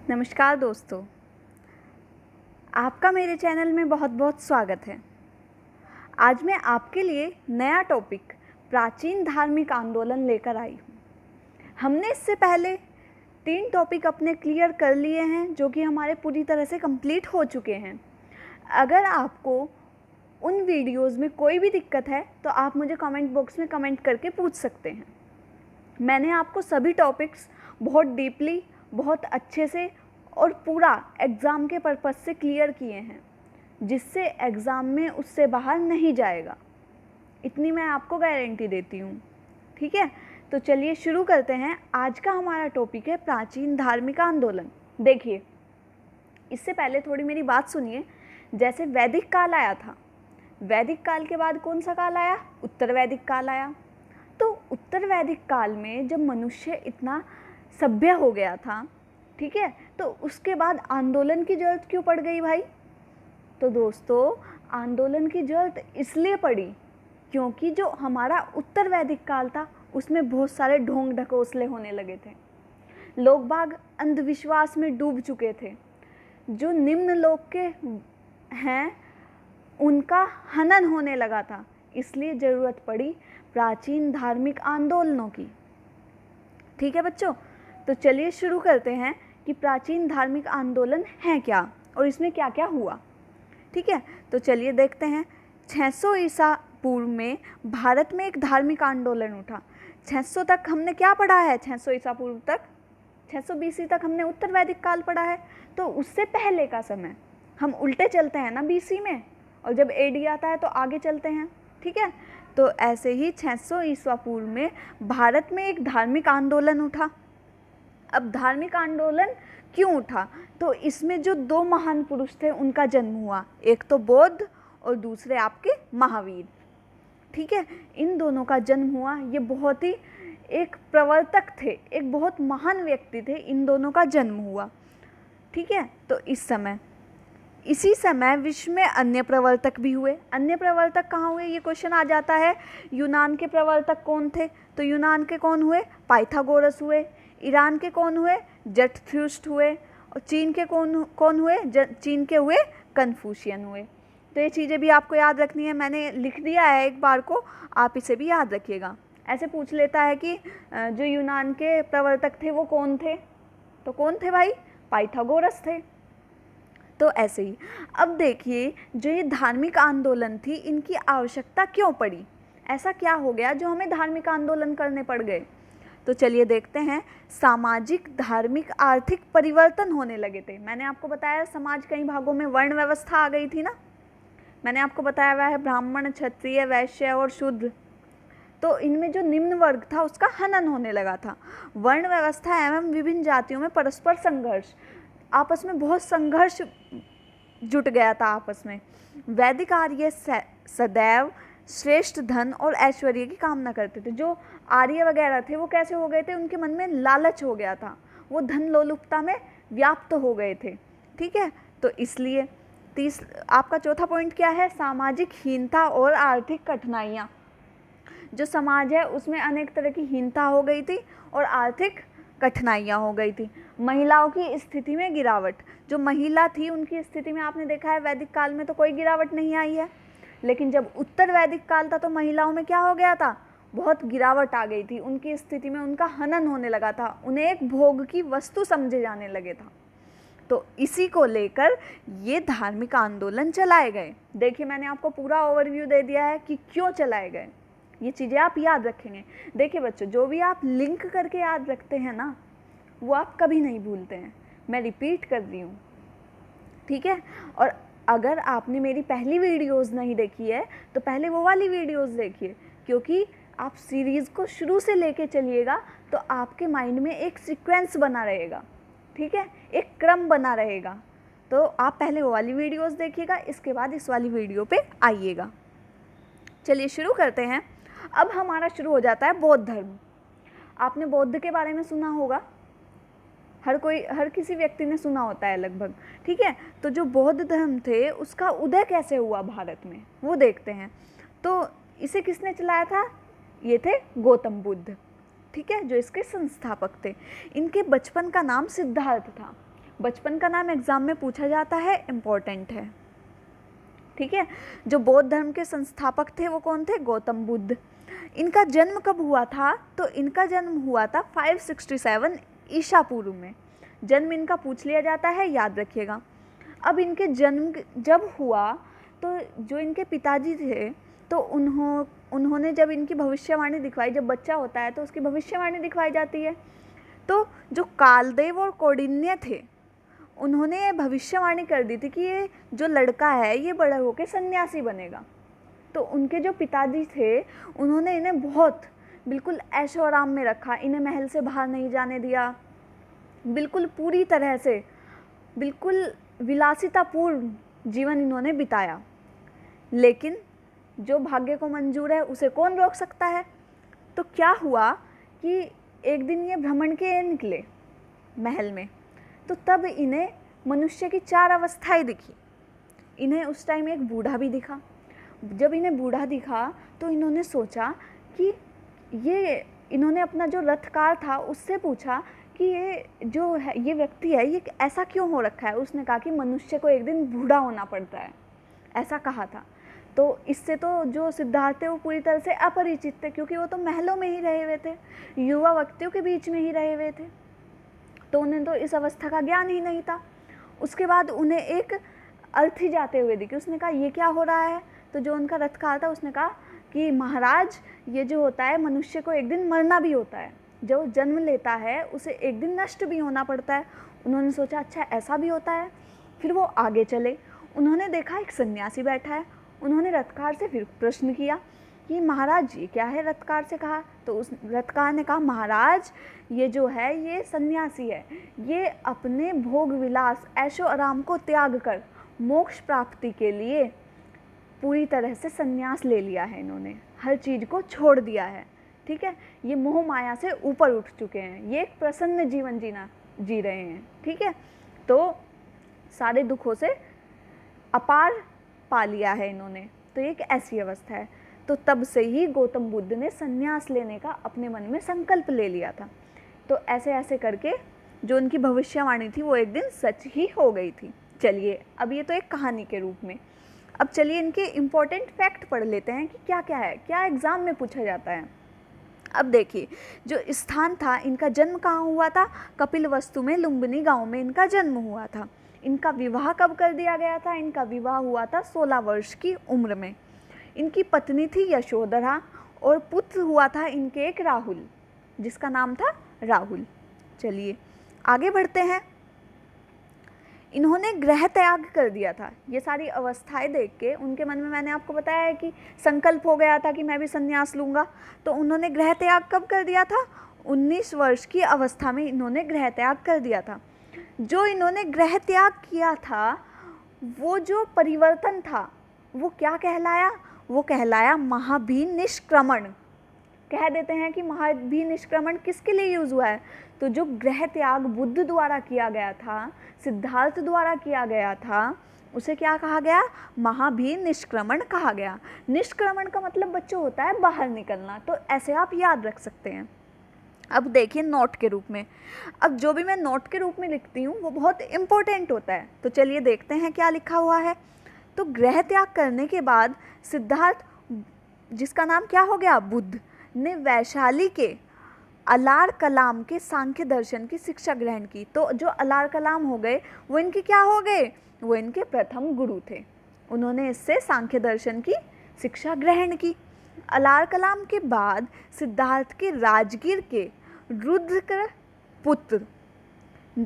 नमस्कार दोस्तों, आपका मेरे चैनल में बहुत बहुत स्वागत है। आज मैं आपके लिए नया टॉपिक प्राचीन धार्मिक आंदोलन लेकर आई हूँ। हमने इससे पहले 3 टॉपिक अपने क्लियर कर लिए हैं जो कि हमारे पूरी तरह से कंप्लीट हो चुके हैं। अगर आपको उन वीडियोज़ में कोई भी दिक्कत है तो आप मुझे कमेंट बॉक्स में कमेंट करके पूछ सकते हैं। मैंने आपको सभी टॉपिक्स बहुत डीपली, बहुत अच्छे से और पूरा एग्ज़ाम के पर्पज़ से क्लियर किए हैं, जिससे एग्ज़ाम में उससे बाहर नहीं जाएगा, इतनी मैं आपको गारंटी देती हूँ। ठीक है, तो चलिए शुरू करते हैं। आज का हमारा टॉपिक है प्राचीन धार्मिक आंदोलन। देखिए, इससे पहले थोड़ी मेरी बात सुनिए। जैसे वैदिक काल आया था, वैदिक काल के बाद कौन सा काल आया? उत्तर वैदिक काल आया। तो उत्तर वैदिक काल में जब मनुष्य इतना सभ्य हो गया था, ठीक है, तो उसके बाद आंदोलन की ज़रूरत क्यों पड़ गई भाई? तो दोस्तों, आंदोलन की ज़रूरत इसलिए पड़ी क्योंकि जो हमारा उत्तर वैदिक काल था उसमें बहुत सारे ढोंग ढकोसले होने लगे थे। लोग बाग अंधविश्वास में डूब चुके थे। जो निम्न लोक के हैं उनका हनन होने लगा था, इसलिए ज़रूरत पड़ी प्राचीन धार्मिक आंदोलनों की। ठीक है बच्चों, तो चलिए शुरू करते हैं कि प्राचीन धार्मिक आंदोलन है क्या और इसमें क्या क्या हुआ। ठीक है, तो चलिए देखते हैं। 600 ईसा पूर्व में भारत में एक धार्मिक आंदोलन उठा। 600 तक हमने क्या पढ़ा है? 600 ईसा पूर्व तक, 600 बीसी तक हमने उत्तर वैदिक काल पढ़ा है। तो उससे पहले का समय हम उल्टे चलते हैं ना बीसी में, और जब एडी आता है तो आगे चलते हैं। ठीक है, तो ऐसे ही 600 ईसा पूर्व में भारत में एक धार्मिक आंदोलन उठा। अब धार्मिक आंदोलन क्यों उठा? तो इसमें जो 2 महान पुरुष थे उनका जन्म हुआ, एक तो बौद्ध और दूसरे आपके महावीर। ठीक है, इन दोनों का जन्म हुआ। ये बहुत ही एक प्रवर्तक थे, एक बहुत महान व्यक्ति थे, इन दोनों का जन्म हुआ। ठीक है, तो इसी समय विश्व में अन्य प्रवर्तक भी हुए। अन्य प्रवर्तक कहाँ हुए? ये क्वेश्चन आ जाता है। यूनान के प्रवर्तक कौन थे? तो यूनान के कौन हुए? पाइथागोरस हुए। ईरान के कौन हुए? ज़रथुष्ट्र हुए। और चीन के कौन हुए? चीन के हुए कन्फ्यूशियन हुए। तो ये चीज़ें भी आपको याद रखनी है, मैंने लिख दिया है एक बार को, आप इसे भी याद रखिएगा। ऐसे पूछ लेता है कि जो यूनान के प्रवर्तक थे वो कौन थे? तो कौन थे भाई? पाइथागोरस थे। तो ऐसे ही अब देखिए, जो ये धार्मिक आंदोलन थी, इनकी आवश्यकता क्यों पड़ी? ऐसा क्या हो गया जो हमें धार्मिक आंदोलन करने पड़ गए? तो चलिए देखते हैं। सामाजिक, धार्मिक, आर्थिक परिवर्तन होने लगे थे। मैंने आपको बताया समाज कई भागों में वर्ण व्यवस्था आ गई थी ना, मैंने आपको बताया हुआ है ब्राह्मण, क्षत्रिय, वैश्य और शूद्र। तो इनमें जो निम्न वर्ग था उसका हनन होने लगा था। वर्ण व्यवस्था एवं विभिन्न जातियों में परस्पर संघर्ष, आपस में बहुत संघर्ष जुट गया था आपस में। वैदिक आर्य सदैव श्रेष्ठ धन और ऐश्वर्य की कामना करते थे। जो आर्य वगैरह थे वो कैसे हो गए थे? उनके मन में लालच हो गया था, वो धन लोलुपता में व्याप्त हो गए थे। ठीक है, तो इसलिए आपका चौथा पॉइंट क्या है? सामाजिक हीनता और आर्थिक कठिनाइयाँ। जो समाज है उसमें अनेक तरह की हीनता हो गई थी और आर्थिक कठिनाइयाँ हो गई थी। महिलाओं की स्थिति में गिरावट, जो महिला थी उनकी स्थिति में आपने देखा है वैदिक काल में तो कोई गिरावट नहीं आई है, लेकिन जब उत्तर वैदिक काल था तो महिलाओं में क्या हो गया था? बहुत गिरावट आ गई थी उनकी स्थिति में, उनका हनन होने लगा था, उन्हें एक भोग की वस्तु समझे जाने लगे था। तो इसी को लेकर ये धार्मिक आंदोलन चलाए गए। देखिए, मैंने आपको पूरा ओवरव्यू दे दिया है कि क्यों चलाए गए, ये चीज़ें आप याद रखेंगे। देखिए बच्चों, जो भी आप लिंक करके याद रखते हैं ना, वो आप कभी नहीं भूलते हैं। मैं रिपीट कर रही हूँ, ठीक है। और अगर आपने मेरी पहली वीडियोस नहीं देखी है तो पहले वो वाली वीडियोस देखिए, क्योंकि आप सीरीज़ को शुरू से लेके चलिएगा तो आपके माइंड में एक सीक्वेंस बना रहेगा। ठीक है, एक क्रम बना रहेगा। तो आप पहले वो वाली वीडियोस देखिएगा, इसके बाद इस वाली वीडियो पे आइएगा। चलिए शुरू करते हैं। अब हमारा शुरू हो जाता है बौद्ध धर्म। आपने बौद्ध के बारे में सुना होगा, हर किसी व्यक्ति ने सुना होता है लगभग। ठीक है, तो जो बौद्ध धर्म थे उसका उदय कैसे हुआ भारत में, वो देखते हैं। तो इसे किसने चलाया था? ये थे गौतम बुद्ध। ठीक है, जो इसके संस्थापक थे। इनके बचपन का नाम सिद्धार्थ था। बचपन का नाम एग्ज़ाम में पूछा जाता है, इम्पोर्टेंट है, ठीक है। जो बौद्ध धर्म के संस्थापक थे वो कौन थे? गौतम बुद्ध। इनका जन्म कब हुआ था? तो इनका जन्म हुआ था 567 ईसा पूर्व में। जन्म इनका पूछ लिया जाता है, याद रखिएगा। अब इनके जन्म जब हुआ तो जो इनके पिताजी थे तो उन्होंने जब इनकी भविष्यवाणी दिखवाई, जब बच्चा होता है तो उसकी भविष्यवाणी दिखवाई जाती है, तो जो कालदेव और कौंडिन्य थे उन्होंने ये भविष्यवाणी कर दी थी कि ये जो लड़का है ये बड़ा होकर सन्यासी बनेगा। तो उनके जो पिताजी थे उन्होंने इन्हें बहुत बिल्कुल ऐशो आराम में रखा, इन्हें महल से बाहर नहीं जाने दिया, बिल्कुल पूरी तरह से बिल्कुल विलासितापूर्ण जीवन इन्होंने बिताया। लेकिन जो भाग्य को मंजूर है उसे कौन रोक सकता है। तो क्या हुआ कि एक दिन ये भ्रमण के निकले महल में, तो तब इन्हें मनुष्य की 4 अवस्थाएं दिखी। इन्हें उस टाइम एक बूढ़ा भी दिखा। जब इन्हें बूढ़ा दिखा तो इन्होंने सोचा कि इन्होंने अपना जो रथकार था उससे पूछा कि ये जो है ये व्यक्ति है ये ऐसा क्यों हो रखा है। उसने कहा कि मनुष्य को एक दिन बूढ़ा होना पड़ता है, ऐसा कहा था। तो इससे तो जो सिद्धार्थ थे वो पूरी तरह से अपरिचित थे, क्योंकि वो तो महलों में ही रहे हुए थे, युवा व्यक्तियों के बीच में ही रहे हुए थे, तो उन्हें तो इस अवस्था का ज्ञान ही नहीं था। उसके बाद उन्हें एक अर्थी जाते हुए दिखी। उसने कहा ये क्या हो रहा है। तो जो उनका रथकार था उसने कहा कि महाराज ये जो होता है मनुष्य को एक दिन मरना भी होता है, जो जन्म लेता है उसे एक दिन नष्ट भी होना पड़ता है। उन्होंने सोचा अच्छा ऐसा भी होता है। फिर वो आगे चले, उन्होंने देखा एक सन्यासी बैठा है। उन्होंने रथकार से फिर प्रश्न किया कि महाराज ये क्या है। रथकार से कहा तो उस रथकार ने कहा महाराज ये जो है ये सन्यासी है, ये अपने भोग विलास ऐशो आराम को त्याग कर मोक्ष प्राप्ति के लिए पूरी तरह से सन्यास ले लिया है। इन्होंने हर चीज़ को छोड़ दिया है, ठीक है। ये मोह माया से ऊपर उठ चुके हैं, ये एक प्रसन्न जीवन जी रहे हैं, ठीक है। तो सारे दुखों से अपार पा लिया है इन्होंने। तो एक ऐसी अवस्था है। तो तब से ही गौतम बुद्ध ने संन्यास लेने का अपने मन में संकल्प ले लिया था। तो ऐसे ऐसे करके जो उनकी भविष्यवाणी थी वो एक दिन सच ही हो गई थी। चलिए अब ये तो एक कहानी के रूप में, अब चलिए इनके इम्पोर्टेंट फैक्ट पढ़ लेते हैं कि क्या क्या है, क्या एग्ज़ाम में पूछा जाता है। अब देखिए जो स्थान था, इनका जन्म कहाँ हुआ था? कपिलवस्तु में लुम्बिनी गांव में इनका जन्म हुआ था। इनका विवाह कब कर दिया गया था? इनका विवाह हुआ था 16 वर्ष की उम्र में। इनकी पत्नी थी यशोधरा और पुत्र हुआ था इनके एक राहुल, जिसका नाम था राहुल। चलिए आगे बढ़ते हैं। इन्होंने गृह त्याग कर दिया था। ये सारी अवस्थाएं देख के उनके मन में, मैंने आपको बताया है कि संकल्प हो गया था कि मैं भी संन्यास लूँगा। तो उन्होंने गृह त्याग कब कर दिया था? 19 वर्ष की अवस्था में इन्होंने गृह त्याग कर दिया था। जो इन्होंने गृह त्याग किया था वो जो परिवर्तन था वो क्या कहलाया? वो कहलाया महाभिनिष्क्रमण। कह देते हैं कि महाभिनिष्क्रमण किसके लिए यूज़ हुआ है? तो जो गृह त्याग बुद्ध द्वारा किया गया था, सिद्धार्थ द्वारा किया गया था, उसे क्या कहा गया? महाभिनिष्क्रमण कहा गया। निष्क्रमण का मतलब बच्चों होता है बाहर निकलना, तो ऐसे आप याद रख सकते हैं। अब देखिए नोट के रूप में, अब जो भी मैं नोट के रूप में लिखती हूँ वो बहुत इम्पोर्टेंट होता है। तो चलिए देखते हैं क्या लिखा हुआ है। तो गृह त्याग करने के बाद सिद्धार्थ, जिसका नाम क्या हो गया? बुद्ध, ने वैशाली के अलार कलाम के सांख्य दर्शन की शिक्षा ग्रहण की। तो जो अलार कलाम हो गए वो इनके क्या हो गए? वो इनके प्रथम गुरु थे। उन्होंने इससे सांख्य दर्शन की शिक्षा ग्रहण की। अलार कलाम के बाद सिद्धार्थ के राजगीर के रुद्र पुत्र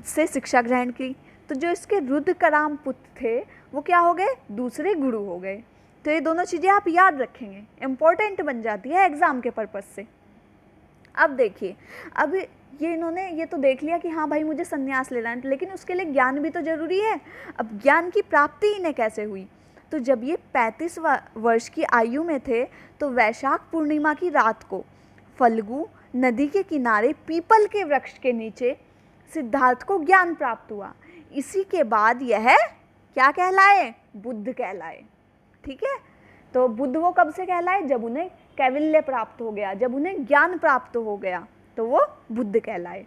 से शिक्षा ग्रहण की। तो जो इसके रुद्रकराम पुत्र थे वो क्या हो गए? दूसरे गुरु हो गए। तो ये दोनों चीज़ें आप याद रखेंगे, इम्पोर्टेंट बन जाती है एग्ज़ाम के पर्पज़ से। अब देखिए, अब इन्होंने ये तो देख लिया कि हाँ भाई मुझे संन्यास लेना है, लेकिन उसके लिए ज्ञान भी तो ज़रूरी है। अब ज्ञान की प्राप्ति इन्हें कैसे हुई? तो जब ये 35 वर्ष की आयु में थे तो वैशाख पूर्णिमा की रात को फल्गु नदी के किनारे पीपल के वृक्ष के नीचे सिद्धार्थ को ज्ञान प्राप्त हुआ। इसी के बाद यह क्या कहलाए? बुद्ध कहलाए, ठीक है। तो बुद्ध वो कब से कहलाए? जब उन्हें कैवल्य प्राप्त हो गया, जब उन्हें ज्ञान प्राप्त हो गया, तो वो बुद्ध कहलाए।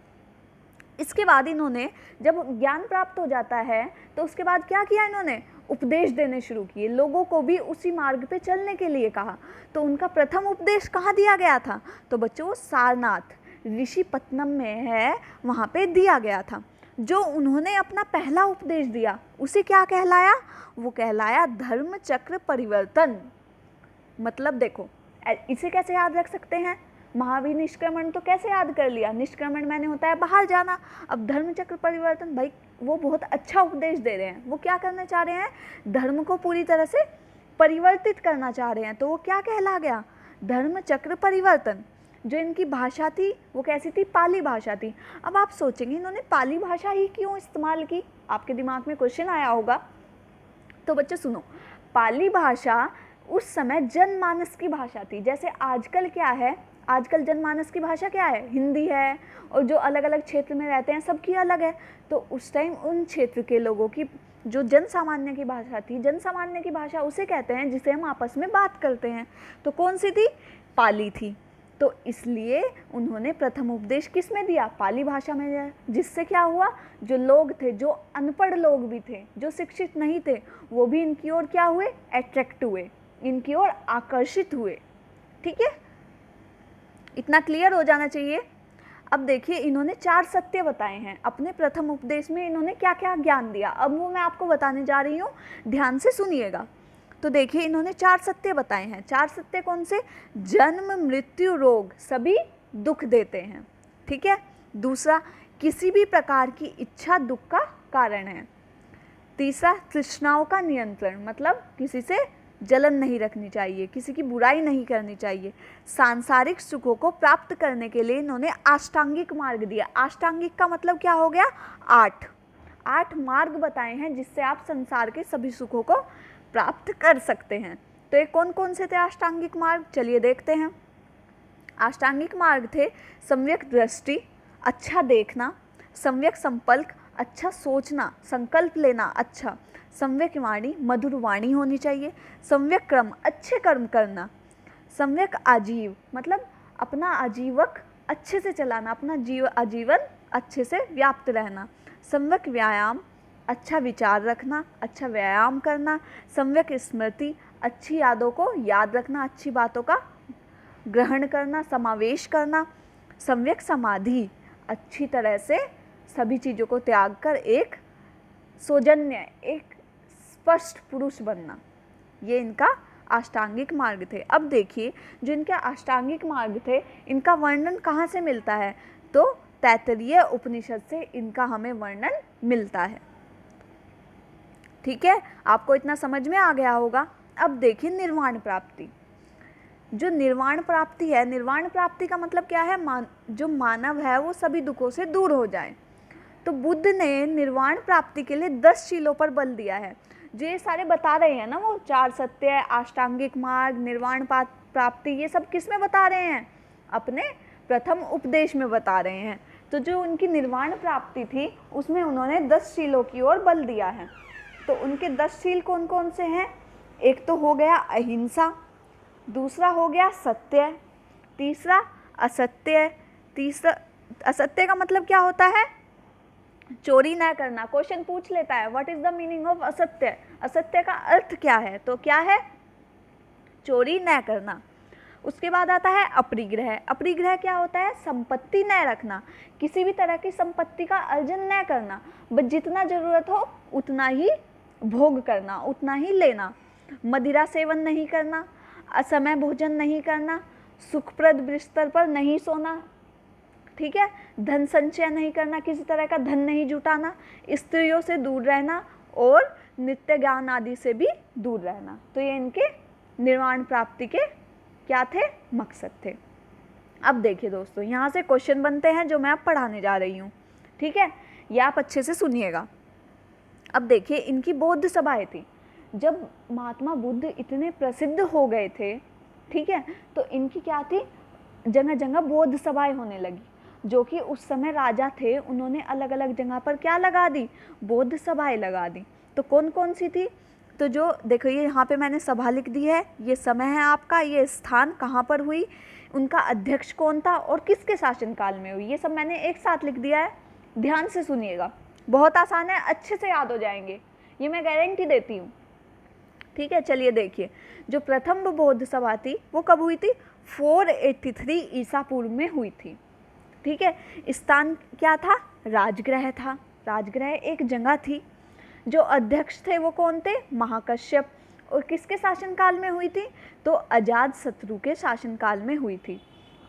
इसके बाद इन्होंने जब ज्ञान प्राप्त हो जाता है तो उसके बाद क्या किया, इन्होंने उपदेश देने शुरू किए, लोगों को भी उसी मार्ग पे चलने के लिए कहा। तो उनका प्रथम उपदेश कहाँ दिया गया था, तो बच्चों सारनाथ ऋषिपत्तनम में है, वहाँ पे दिया गया था। जो उन्होंने अपना पहला उपदेश दिया उसे क्या कहलाया, वो कहलाया धर्म चक्र परिवर्तन। मतलब देखो इसे कैसे याद रख सकते हैं, महावीर निष्क्रमण तो कैसे याद कर लिया, निष्क्रमण मैंने होता है बाहर जाना। अब धर्म चक्र परिवर्तन, भाई वो बहुत अच्छा उपदेश दे रहे हैं, वो क्या करना चाह रहे हैं, धर्म को पूरी तरह से परिवर्तित करना चाह रहे हैं। तो वो क्या कहला गया, धर्म चक्र परिवर्तन। जो इनकी भाषा थी वो कैसी थी, पाली भाषा थी। अब आप सोचेंगे इन्होंने पाली भाषा ही क्यों इस्तेमाल की, आपके दिमाग में क्वेश्चन आया होगा। तो बच्चे सुनो, पाली भाषा उस समय जनमानस की भाषा थी। जैसे आजकल क्या है, आजकल जनमानस की भाषा क्या है, हिंदी है, और जो अलग अलग क्षेत्र में रहते हैं सबकी अलग है। तो उस टाइम उन क्षेत्र के लोगों की जो जन सामान्य की भाषा थी, जन सामान्य की भाषा उसे कहते हैं जिसे हम आपस में बात करते हैं। तो कौन सी थी, पाली थी। तो इसलिए उन्होंने प्रथम उपदेश किस में दिया, पाली भाषा में दिया। जिससे क्या हुआ, जो लोग थे, जो अनपढ़ लोग भी थे, जो शिक्षित नहीं थे, वो भी इनकी ओर क्या हुए, अट्रैक्ट हुए, इनकी ओर आकर्षित हुए। ठीक है, इतना क्लियर हो जाना चाहिए। अब देखिए इन्होंने 4 सत्य बताए हैं अपने प्रथम उपदेश में, इन्होंने क्या क्या ज्ञान दिया, अब वो मैं आपको बताने जा रही हूँ, ध्यान से सुनिएगा। तो देखिए इन्होंने 4 सत्य बताए हैं। 4 सत्य कौन से, जन्म मृत्यु रोग सभी दुख देते हैं। ठीक है, दूसरा किसी भी प्रकार की इच्छा दुख का कारण है। तीसरा तृष्णाओं का नियंत्रण, मतलब किसी से जलन नहीं रखनी चाहिए, किसी की बुराई नहीं करनी चाहिए। सांसारिक सुखों को प्राप्त करने के लिए इन्होंने अष्टांगिक मार्ग दिया। अष्टांगिक का मतलब क्या हो गया, 8 मार्ग बताए हैं जिससे आप संसार के सभी सुखों को प्राप्त कर सकते हैं। तो ये कौन कौन से थे अष्टांगिक मार्ग, चलिए देखते हैं। अष्टांगिक मार्ग थे सम्यक दृष्टि, अच्छा देखना, सम्यक संकल्प, अच्छा सोचना, संकल्प लेना अच्छा, सम्यक वाणी, मधुर वाणी होनी चाहिए, सम्यक कर्म, अच्छे कर्म करना, सम्यक आजीव मतलब अपना आजीवक अच्छे से चलाना, अपना आजीवन अच्छे से व्याप्त रहना, सम्यक व्यायाम, अच्छा विचार रखना, अच्छा व्यायाम करना, सम्यक स्मृति, अच्छी यादों को याद रखना, अच्छी बातों का ग्रहण करना, समावेश करना, सम्यक समाधि, अच्छी तरह से सभी चीज़ों को त्याग कर एक सौजन्य, एक स्पष्ट पुरुष बनना। ये इनका अष्टांगिक मार्ग थे। अब देखिए जो इनके अष्टांगिक मार्ग थे इनका वर्णन कहाँ से मिलता है, तो तैत्तिरीय उपनिषद से इनका हमें वर्णन मिलता है। ठीक है, आपको इतना समझ में आ गया होगा। अब देखिए निर्वाण प्राप्ति। जो निर्वाण प्राप्ति है, निर्वाण प्राप्ति का मतलब क्या है, जो मानव है वो सभी दुखों से दूर हो जाए। तो बुद्ध ने निर्वाण प्राप्ति के लिए 10 शीलों पर बल दिया है। जो ये सारे बता रहे हैं ना, वो 4 सत्य, अष्टांगिक मार्ग, निर्वाण प्राप्ति, ये सब किस में बता रहे हैं, अपने प्रथम उपदेश में बता रहे हैं। तो जो उनकी निर्वाण प्राप्ति थी उसमें उन्होंने 10 शीलों की ओर बल दिया है। तो उनके 10 शील कौन कौन से हैं, एक तो हो गया अहिंसा, दूसरा हो गया सत्य, तीसरा असत्य, तीसरा असत्य का मतलब क्या होता है, चोरी न करना। क्वेश्चन पूछ लेता है what is the meaning of असत्य, असत्य का अर्थ क्या है, तो क्या है, चोरी न करना। उसके बाद आता है अपरिग्रह। अपरिग्रह क्या होता है, संपत्ति न रखना, किसी भी तरह की संपत्ति का अर्जन न करना, बस जितना जरूरत हो उतना ही भोग करना, उतना ही लेना। मदिरा सेवन नहीं करना, असमय भोजन नहीं करना, सुखप्रद बिस्तर पर नहीं सोना, ठीक है, धन संचय नहीं करना, किसी तरह का धन नहीं जुटाना, स्त्रियों से दूर रहना और नित्य ज्ञान आदि से भी दूर रहना। तो ये इनके निर्वाण प्राप्ति के क्या थे, मकसद थे। अब देखिए दोस्तों, यहाँ से क्वेश्चन बनते हैं जो मैं अब पढ़ाने जा रही हूँ। ठीक है, ये आप अच्छे से सुनिएगा। अब देखिए इनकी बौद्ध सभाएं थी। जब महात्मा बुद्ध इतने प्रसिद्ध हो गए थे, ठीक है, तो इनकी क्या थी, जगह जगह बौद्ध सभाएं होने लगी। जो कि उस समय राजा थे, उन्होंने अलग अलग जगह पर क्या लगा दी, बौद्ध सभाएं लगा दी। तो कौन कौन सी थी, तो जो देखो ये यहाँ पे मैंने सभा लिख दी है, ये समय है आपका, ये स्थान कहाँ पर हुई, उनका अध्यक्ष कौन था और किसके शासनकाल में हुई, ये सब मैंने एक साथ लिख दिया है। ध्यान से सुनिएगा, बहुत आसान है, अच्छे से याद हो जाएंगे, ये मैं गारंटी देती हूँ। ठीक है, चलिए देखिए, जो प्रथम बौद्ध सभा थी वो कब हुई थी? 483 ईसा पूर्व में हुई थी। ठीक है, स्थान क्या था? राजगृह था। राजगृह एक जगह थी। जो अध्यक्ष थे वो कौन थे? महाकश्यप। और किसके शासनकाल में हुई थी? तो अजातशत्रु के शासनकाल में हुई थी।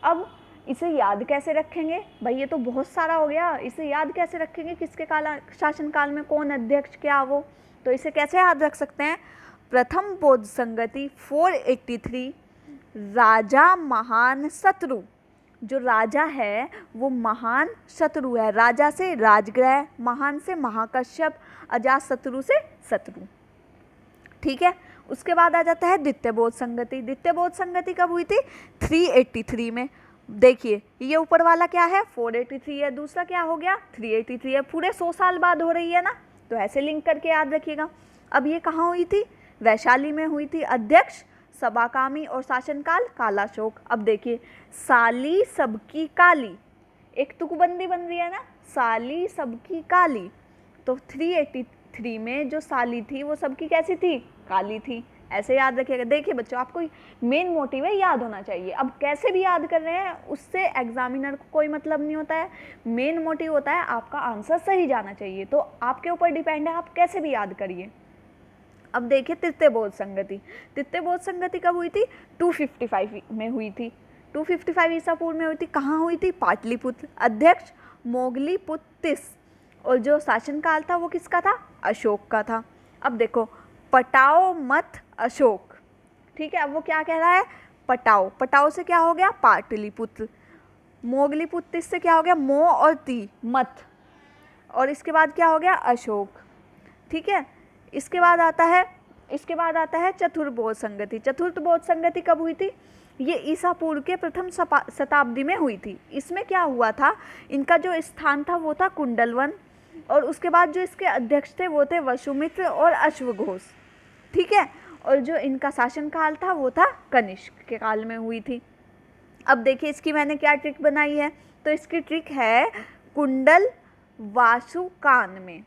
अब इसे याद कैसे रखेंगे भाई? ये तो बहुत सारा हो गया, इसे याद कैसे रखेंगे? किसके शासनकाल में कौन अध्यक्ष, क्या वो? तो इसे कैसे याद रख सकते हैं? प्रथम बौद्ध संगति 483, राजा महान शत्रु। जो राजा है वो महान शत्रु है। राजा से राजगृह, महान से महाकश्यप, अजातशत्रु से शत्रु। ठीक है, उसके बाद आ जाता है द्वितीय बौद्ध संगति। द्वितीय बौद्ध संगति कब हुई थी? 383 में। देखिए ये ऊपर वाला क्या है? 483 है, दूसरा क्या हो गया? 383 है। पूरे 100 साल बाद हो रही है ना, तो ऐसे लिंक करके याद रखिएगा। अब ये कहाँ हुई थी? वैशाली में हुई थी। अध्यक्ष सबाकामी और शासनकाल कालाशोक। अब देखिए, साली सबकी काली, एक तुकबंदी बन रही है ना, साली सबकी काली। तो 383 में जो साली थी वो सबकी कैसी थी? काली थी। ऐसे याद रखिएगा। देखिए बच्चों, आपको मेन मोटिव है याद होना चाहिए। अब कैसे भी याद कर रहे हैं उससे एग्जामिनर को कोई मतलब नहीं होता है। मेन मोटिव होता है आपका आंसर सही जाना चाहिए। तो आपके ऊपर डिपेंड है, आप कैसे भी याद करिए। अब देखिए तृतीय बौद्ध संगति। तृतीय बौद्ध संगति कब हुई थी? 255 में हुई थी। 255 ईसा पूर्व में हुई थी। कहाँ हुई थी? पाटलिपुत्र। अध्यक्ष मोगलीपुत्तिस। और जो शासनकाल था वो किसका था? अशोक का था। अब देखो, पटाओ मत अशोक। ठीक है, अब वो क्या कह रहा है? पटाओ। पटाओ से क्या हो गया? पाटलिपुत्र। मोगलीपुत्तिस से क्या हो गया? मो और ती, मत। और इसके बाद क्या हो गया? अशोक। ठीक है, इसके बाद आता है चतुर्थ बौद्ध संगति। चतुर्थ बौद्ध संगति कब हुई थी? ये ईसा पूर्व के प्रथम शताब्दी में हुई थी। इसमें क्या हुआ था? इनका जो स्थान था वो था कुंडलवन, और उसके बाद जो इसके अध्यक्ष थे वो थे वसुमित्र और अश्वघोष। ठीक है, और जो इनका शासनकाल था वो था कनिष्क के काल में हुई थी। अब देखिए इसकी मैंने क्या ट्रिक बनाई है। तो इसकी ट्रिक है कुंडल वासु कान में।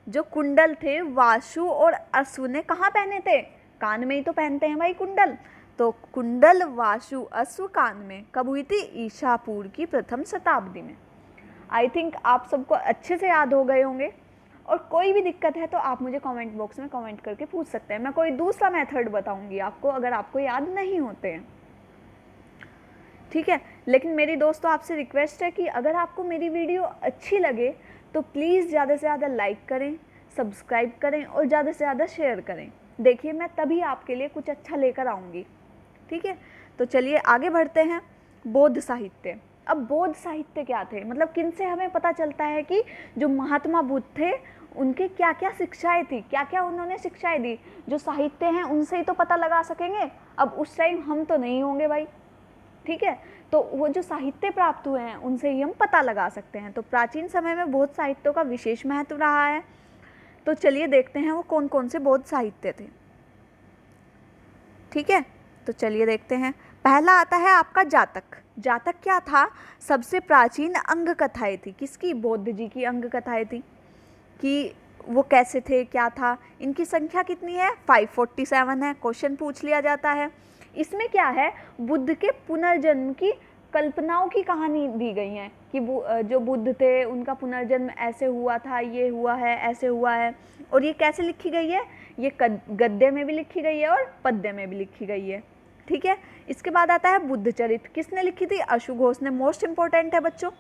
जो कुंडल थे वासु और अश्व ने कहाँ पहने थे? कान में ही तो पहनते हैं भाई कुंडल। तो कुंडल वासु अश्व कान में कब हुई थी? ईसा पूर्व की प्रथम शताब्दी में। आई थिंक आप सबको अच्छे से याद हो गए होंगे। और कोई भी दिक्कत है तो आप मुझे कमेंट बॉक्स में कमेंट करके पूछ सकते हैं। मैं कोई दूसरा मेथड बताऊंगी आपको अगर आपको याद नहीं होते हैं। ठीक है, लेकिन मेरी दोस्तों आपसे रिक्वेस्ट है कि अगर आपको मेरी वीडियो अच्छी लगे तो प्लीज़ ज़्यादा से ज़्यादा लाइक करें, सब्सक्राइब करें और ज़्यादा से ज़्यादा शेयर करें। देखिए मैं तभी आपके लिए कुछ अच्छा लेकर आऊँगी। ठीक है, तो चलिए आगे बढ़ते हैं। बौद्ध साहित्य। अब बौद्ध साहित्य क्या थे? मतलब किन से हमें पता चलता है कि जो महात्मा बुद्ध थे उनके क्या क्या शिक्षाएं थी, क्या क्या उन्होंने शिक्षाएं दी। जो साहित्य हैं उनसे ही तो पता लगा सकेंगे। अब उस टाइम हम तो नहीं होंगे भाई। ठीक है, तो वो जो साहित्य प्राप्त हुए हैं उनसे ही हम पता लगा सकते हैं। तो प्राचीन समय में बौद्ध साहित्यों का विशेष महत्व रहा है। तो चलिए देखते हैं वो कौन कौन से बौद्ध साहित्य थे। ठीक है, तो चलिए देखते हैं। पहला आता है आपका जातक। जातक क्या था? सबसे प्राचीन अंग कथाएं थी। किसकी? बौद्ध जी की अंग कथाएं थी। कि वो कैसे थे, क्या था। इनकी संख्या कितनी है? 547 है। क्वेश्चन पूछ लिया जाता है। इसमें क्या है? बुद्ध के पुनर्जन्म की कल्पनाओं की कहानी दी गई है कि जो बुद्ध थे उनका पुनर्जन्म ऐसे हुआ था, ये हुआ है, ऐसे हुआ है। और ये कैसे लिखी गई है? ये गद्य में भी लिखी गई है और पद्य में भी लिखी गई है। ठीक है, इसके बाद आता है बुद्ध चरित्र। किसने लिखी थी? अश्वघोष ने। मोस्ट इंपॉर्टेंट है बच्चों।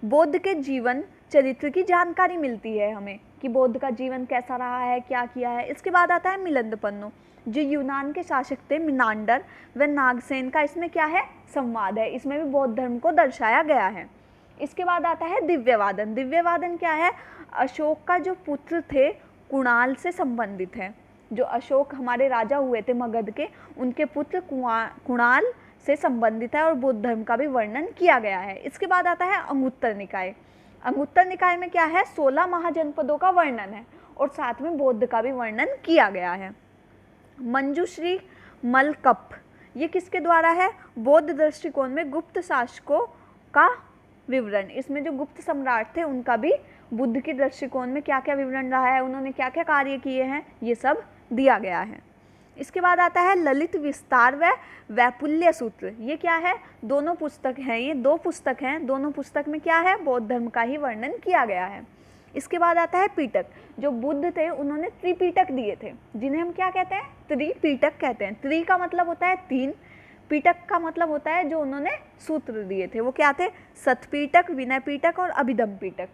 बौद्ध के जीवन चरित्र की जानकारी मिलती है हमें कि बौद्ध का जीवन कैसा रहा है, क्या किया है। इसके बाद आता है मिलिंद-पन्नु, जो यूनान के शासक थे मिनांडर व नागसेन का इसमें क्या है? संवाद है। इसमें भी बौद्ध धर्म को दर्शाया गया है। इसके बाद आता है दिव्यवादन। दिव्यवादन क्या है? अशोक का जो पुत्र थे कुणाल से संबंधित है। जो अशोक हमारे राजा हुए थे मगध के, उनके पुत्र कुणाल से संबंधित है और बौद्ध धर्म का भी वर्णन किया गया है। इसके बाद आता है अंगुत्तर निकाय। अंगुत्तर निकाय में क्या है? 16 महाजनपदों का वर्णन है और साथ में बौद्ध का भी वर्णन किया गया है। मंजुश्री मलकप, ये किसके द्वारा है? बौद्ध दृष्टिकोण में गुप्त शासकों का विवरण, इसमें जो गुप्त सम्राट थे उनका भी बुद्ध के दृष्टिकोण में क्या क्या विवरण रहा है, उन्होंने क्या क्या कार्य किए हैं, ये सब दिया गया है। इसके बाद आता है ललित विस्तार व वैपुल्य सूत्र। ये क्या है, दोनों पुस्तक हैं, ये दो पुस्तक हैं, दोनों पुस्तक में क्या है, बौद्ध धर्म का ही वर्णन किया गया है। इसके बाद आता है पीटक। जो बुद्ध थे उन्होंने त्रिपीटक दिए थे, जिन्हें हम क्या कहते हैं, त्रिपीटक कहते हैं। त्रि का मतलब होता है तीन, पीटक का मतलब होता है जो उन्होंने सूत्र दिए थे, वो क्या थे, सतपीटक, विनय पीटक और अभिधम पीटक।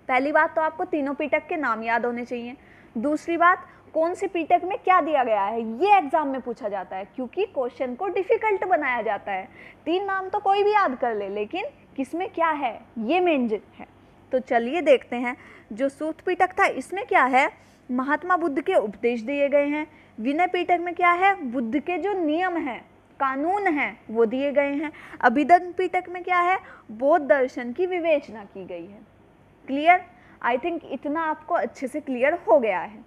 पहली बात तो आपको तीनों पीटक के नाम याद होने चाहिए। दूसरी बात, कौन से पीटक में क्या दिया गया है, ये एग्जाम में पूछा जाता है, क्योंकि क्वेश्चन को डिफिकल्ट बनाया जाता है। तीन नाम तो कोई भी याद कर ले, लेकिन किसमें क्या है, ये मेन है। तो चलिए देखते हैं। जो सूत पीटक था इसमें क्या है, महात्मा बुद्ध के उपदेश दिए गए हैं। विनय पीटक में क्या है, बुद्ध के जो नियम हैं, कानून हैं, वो दिए गए हैं। अभिधम पीटक में क्या है, बौद्ध दर्शन की विवेचना की गई है। क्लियर, आई थिंक इतना आपको अच्छे से क्लियर हो गया है।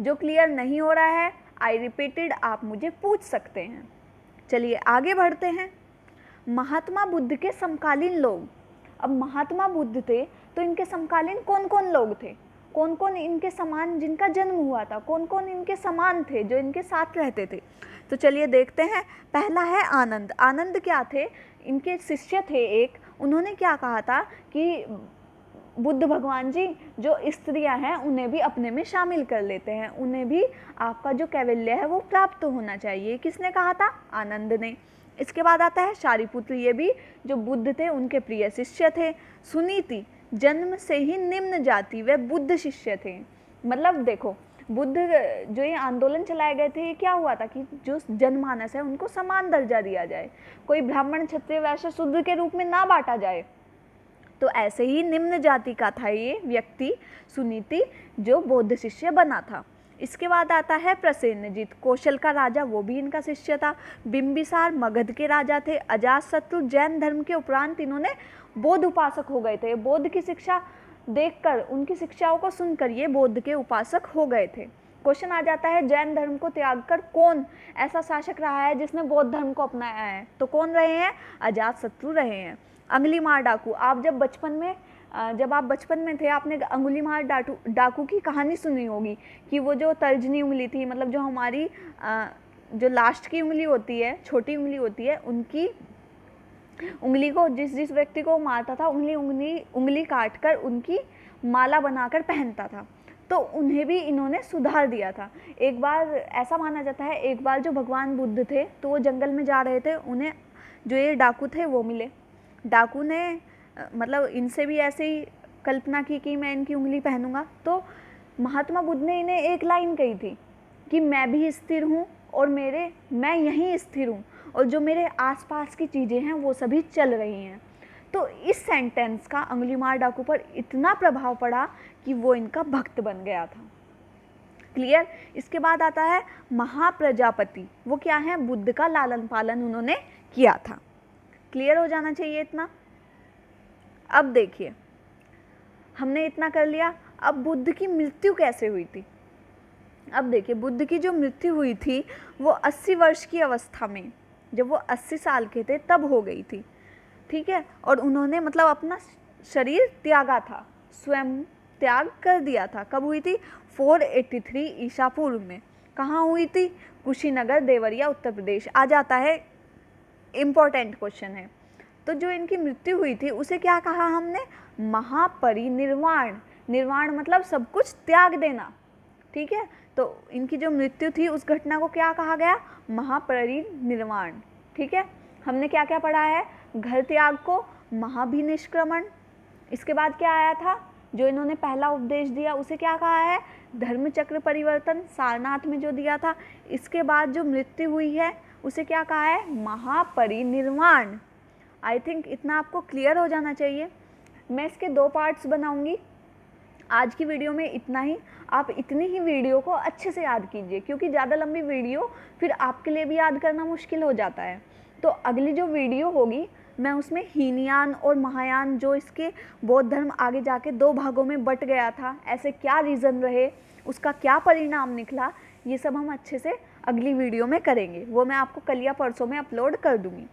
जो क्लियर नहीं हो रहा है, आई रिपीटेड, आप मुझे पूछ सकते हैं। चलिए आगे बढ़ते हैं। महात्मा बुद्ध के समकालीन लोग। अब महात्मा बुद्ध थे तो इनके समकालीन कौन कौन लोग थे, कौन कौन इनके समान जिनका जन्म हुआ था, कौन कौन इनके समान थे जो इनके साथ रहते थे। तो चलिए देखते हैं। पहला है आनंद। आनंद क्या थे, इनके शिष्य थे एक, उन्होंने क्या कहा था कि बुद्ध भगवान जी जो स्त्रियां हैं उन्हें भी अपने में शामिल कर लेते हैं, उन्हें भी आपका जो कैवल्य है वो प्राप्त होना चाहिए। किसने कहा था, आनंद ने। इसके बाद आता है शारिपुत्र, ये भी जो बुद्ध थे उनके प्रिय शिष्य थे। सुनीति, जन्म से ही निम्न जाति वे बुद्ध शिष्य थे। मतलब देखो, बुद्ध जो ये आंदोलन चलाए गए थे, ये क्या हुआ था कि जो जनमानस है उनको समान दर्जा दिया जाए, कोई ब्राह्मण क्षत्रिय वैश्य शूद्र के रूप में ना बांटा जाए। तो ऐसे ही निम्न जाति का था ये व्यक्ति सुनीति, जो बौद्ध शिष्य बना था। इसके बाद आता है प्रसेनजीत, कौशल का राजा, वो भी इनका शिष्य था। बिंबिसार मगध के राजा थे। अजातशत्रु जैन धर्म के उपरांत इन्होंने बौद्ध उपासक हो गए थे। बौद्ध की शिक्षा देखकर, उनकी शिक्षाओं को सुनकर ये बौद्ध के उपासक हो गए थे। क्वेश्चन आ जाता है, जैन धर्म को त्याग कर कौन ऐसा शासक रहा है जिसने बौद्ध धर्म को अपनाया है, तो कौन रहे हैं, अजातशत्रु रहे हैं। अंगुलीमाल डाकू, आप जब आप बचपन में थे आपने अंगुलीमाल डाकू की कहानी सुनी होगी कि वो जो तर्जनी उंगली थी, मतलब जो हमारी जो लास्ट की उंगली होती है, छोटी उंगली होती है, उनकी उंगली को जिस व्यक्ति को मारता था उंगली काट कर उनकी माला बनाकर पहनता था, तो उन्हें भी इन्होंने सुधार दिया था। एक बार ऐसा माना जाता है, एक बार जो भगवान बुद्ध थे तो वो जंगल में जा रहे थे, उन्हें जो ये डाकू थे वो मिले। डाकू ने मतलब इनसे भी ऐसे ही कल्पना की कि मैं इनकी उंगली पहनूंगा, तो महात्मा बुद्ध ने इन्हें एक लाइन कही थी कि मैं भी स्थिर हूँ और मैं यहीं स्थिर हूँ और जो मेरे आसपास की चीज़ें हैं वो सभी चल रही हैं। तो इस सेंटेंस का अंगुलीमाल डाकू पर इतना प्रभाव पड़ा कि वो इनका भक्त बन गया था। क्लियर। इसके बाद आता है महाप्रजापति, वो क्या है, बुद्ध का लालन पालन उन्होंने किया था। क्लियर हो जाना चाहिए इतना। अब देखिए, हमने इतना कर लिया, अब बुद्ध की मृत्यु कैसे हुई थी। अब देखिए, बुद्ध की जो मृत्यु हुई थी वो 80 वर्ष की अवस्था में, जब वो 80 साल के थे तब हो गई थी, ठीक है। और उन्होंने मतलब अपना शरीर त्यागा था, स्वयं त्याग कर दिया था। कब हुई थी, 483 ईसा पूर्व में। कहाँ हुई थी, कुशीनगर, देवरिया, उत्तर प्रदेश। आ जाता है, इम्पोर्टेंट क्वेश्चन है। तो जो इनकी मृत्यु हुई थी उसे क्या कहा हमने, महापरिनिर्वाण। निर्वाण मतलब सब कुछ त्याग देना, ठीक है। तो इनकी जो मृत्यु थी उस घटना को क्या कहा गया, महापरिनिर्वाण, ठीक है। हमने क्या क्या पढ़ा है, घर त्याग को महाभिनिष्क्रमण। इसके बाद क्या आया था, जो इन्होंने पहला उपदेश दिया उसे क्या कहा है, धर्मचक्र परिवर्तन, सारनाथ में जो दिया था। इसके बाद जो मृत्यु हुई है उसे क्या कहा है, महापरिनिर्वाण। आई थिंक इतना आपको क्लियर हो जाना चाहिए। मैं इसके 2 पार्ट्स बनाऊंगी। आज की वीडियो में इतना ही। आप इतनी ही वीडियो को अच्छे से याद कीजिए, क्योंकि ज़्यादा लंबी वीडियो फिर आपके लिए भी याद करना मुश्किल हो जाता है। तो अगली जो वीडियो होगी मैं उसमें हीनयान और महायान, जो इसके बौद्ध धर्म आगे जाके 2 भागों में बट गया था, ऐसे क्या रीज़न रहे, उसका क्या परिणाम निकला, ये सब हम अच्छे से अगली वीडियो में करेंगे। वो मैं आपको कल या परसों में अपलोड कर दूँगी।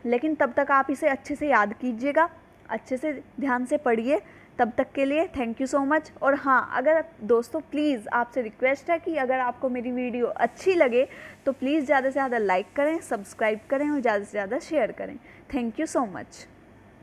लेकिन तब तक आप इसे अच्छे से याद कीजिएगा, अच्छे से ध्यान से पढ़िए। तब तक के लिए थैंक यू सो मच। और हाँ, अगर दोस्तों प्लीज़ आपसे रिक्वेस्ट है कि अगर आपको मेरी वीडियो अच्छी लगे तो प्लीज़ ज़्यादा से ज़्यादा लाइक करें, सब्सक्राइब करें और ज़्यादा से ज़्यादा शेयर करें। Thank you so much.